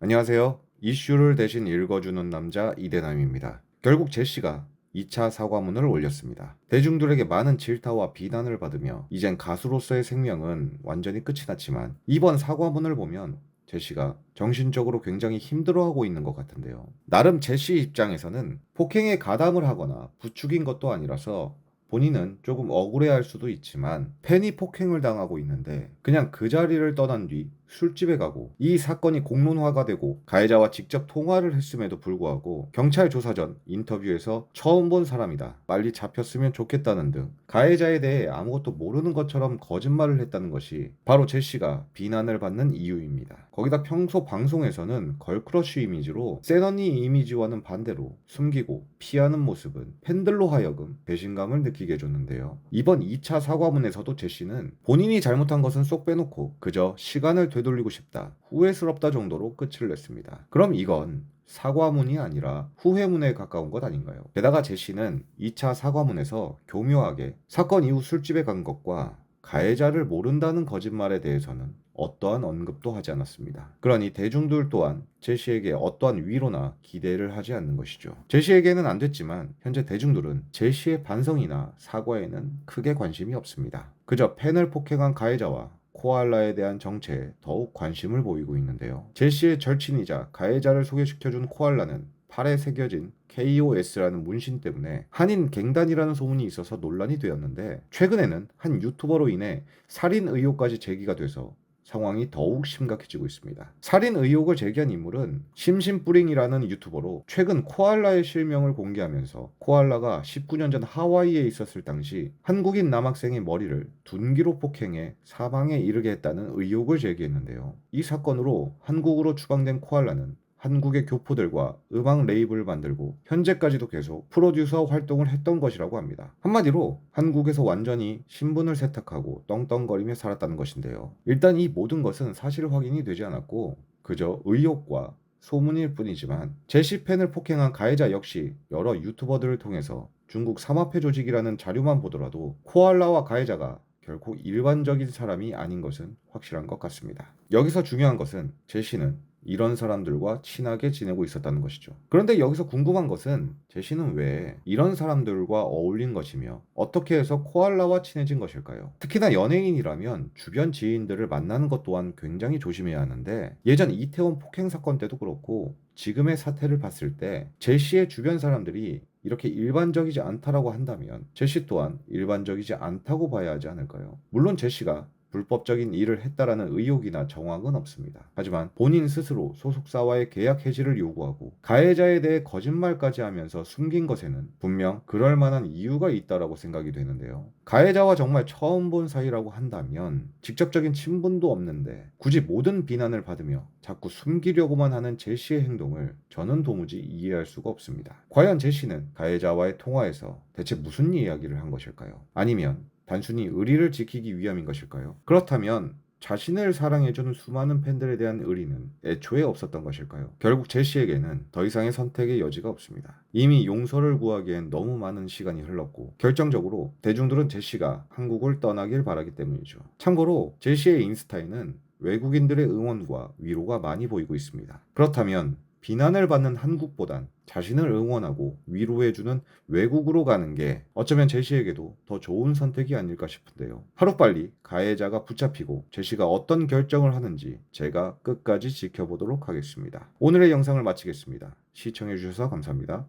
안녕하세요. 이슈를 대신 읽어주는 남자 이대남입니다. 결국 제시가 2차 사과문을 올렸습니다. 대중들에게 많은 질타와 비난을 받으며 이젠 가수로서의 생명은 완전히 끝이 났지만 이번 사과문을 보면 제시가 정신적으로 굉장히 힘들어하고 있는 것 같은데요. 나름 제시 입장에서는 폭행에 가담을 하거나 부추긴 것도 아니라서 본인은 조금 억울해할 수도 있지만 팬이 폭행을 당하고 있는데 그냥 그 자리를 떠난 뒤 술집에 가고 이 사건이 공론화가 되고 가해자와 직접 통화를 했음에도 불구하고 경찰 조사 전 인터뷰에서 처음 본 사람이다, 빨리 잡혔으면 좋겠다는 등 가해자에 대해 아무것도 모르는 것처럼 거짓말을 했다는 것이 바로 제시가 비난을 받는 이유입니다. 거기다 평소 방송에서는 걸크러쉬 이미지로 센 언니 이미지와는 반대로 숨기고 피하는 모습은 팬들로 하여금 배신감을 느끼게 해줬는데요. 이번 2차 사과문에서도 제시는 본인이 잘못한 것은 쏙 빼놓고 그저 시간을 되돌리고 싶다, 후회스럽다 정도로 끝을 냈습니다. 그럼 이건 사과문이 아니라 후회문에 가까운 것 아닌가요? 게다가 제시는 2차 사과문에서 교묘하게 사건 이후 술집에 간 것과 가해자를 모른다는 거짓말에 대해서는 어떠한 언급도 하지 않았습니다. 그러니 대중들 또한 제시에게 어떠한 위로나 기대를 하지 않는 것이죠. 제시에게는 안 됐지만 현재 대중들은 제시의 반성이나 사과에는 크게 관심이 없습니다. 그저 팬을 폭행한 가해자와 코알라에 대한 정체에 더욱 관심을 보이고 있는데요. 제시의 절친이자 가해자를 소개시켜준 코알라는 팔에 새겨진 KOS라는 문신 때문에 한인 갱단이라는 소문이 있어서 논란이 되었는데, 최근에는 한 유튜버로 인해 살인 의혹까지 제기가 돼서 상황이 더욱 심각해지고 있습니다. 살인 의혹을 제기한 인물은 심심뿌링이라는 유튜버로 최근 코알라의 실명을 공개하면서 코알라가 19년 전 하와이에 있었을 당시 한국인 남학생의 머리를 둔기로 폭행해 사망에 이르게 했다는 의혹을 제기했는데요. 이 사건으로 한국으로 추방된 코알라는 한국의 교포들과 음악 레이블을 만들고 현재까지도 계속 프로듀서 활동을 했던 것이라고 합니다. 한마디로 한국에서 완전히 신분을 세탁하고 떵떵거리며 살았다는 것인데요. 일단 이 모든 것은 사실 확인이 되지 않았고 그저 의혹과 소문일 뿐이지만 제시 팬을 폭행한 가해자 역시 여러 유튜버들을 통해서 중국 삼합회 조직이라는 자료만 보더라도 코알라와 가해자가 결코 일반적인 사람이 아닌 것은 확실한 것 같습니다. 여기서 중요한 것은 제시는 이런 사람들과 친하게 지내고 있었다는 것이죠. 그런데 여기서 궁금한 것은 제시는 왜 이런 사람들과 어울린 것이며 어떻게 해서 코알라와 친해진 것일까요? 특히나 연예인이라면 주변 지인들을 만나는 것 또한 굉장히 조심해야 하는데, 예전 이태원 폭행 사건 때도 그렇고 지금의 사태를 봤을 때 제시의 주변 사람들이 이렇게 일반적이지 않다라고 한다면 제시 또한 일반적이지 않다고 봐야 하지 않을까요? 물론 제시가 불법적인 일을 했다라는 의혹이나 정황은 없습니다. 하지만 본인 스스로 소속사와의 계약 해지를 요구하고 가해자에 대해 거짓말까지 하면서 숨긴 것에는 분명 그럴 만한 이유가 있다라고 생각이 되는데요. 가해자와 정말 처음 본 사이라고 한다면 직접적인 친분도 없는데 굳이 모든 비난을 받으며 자꾸 숨기려고만 하는 제시의 행동을 저는 도무지 이해할 수가 없습니다. 과연 제시는 가해자와의 통화에서 대체 무슨 이야기를 한 것일까요? 아니면 단순히 의리를 지키기 위함인 것일까요? 그렇다면 자신을 사랑해주는 수많은 팬들에 대한 의리는 애초에 없었던 것일까요? 결국 제시에게는 더 이상의 선택의 여지가 없습니다. 이미 용서를 구하기엔 너무 많은 시간이 흘렀고 결정적으로 대중들은 제시가 한국을 떠나길 바라기 때문이죠. 참고로 제시의 인스타에는 외국인들의 응원과 위로가 많이 보이고 있습니다. 그렇다면 비난을 받는 한국보단 자신을 응원하고 위로해주는 외국으로 가는 게 어쩌면 제시에게도 더 좋은 선택이 아닐까 싶은데요. 하루빨리 가해자가 붙잡히고 제시가 어떤 결정을 하는지 제가 끝까지 지켜보도록 하겠습니다. 오늘의 영상을 마치겠습니다. 시청해주셔서 감사합니다.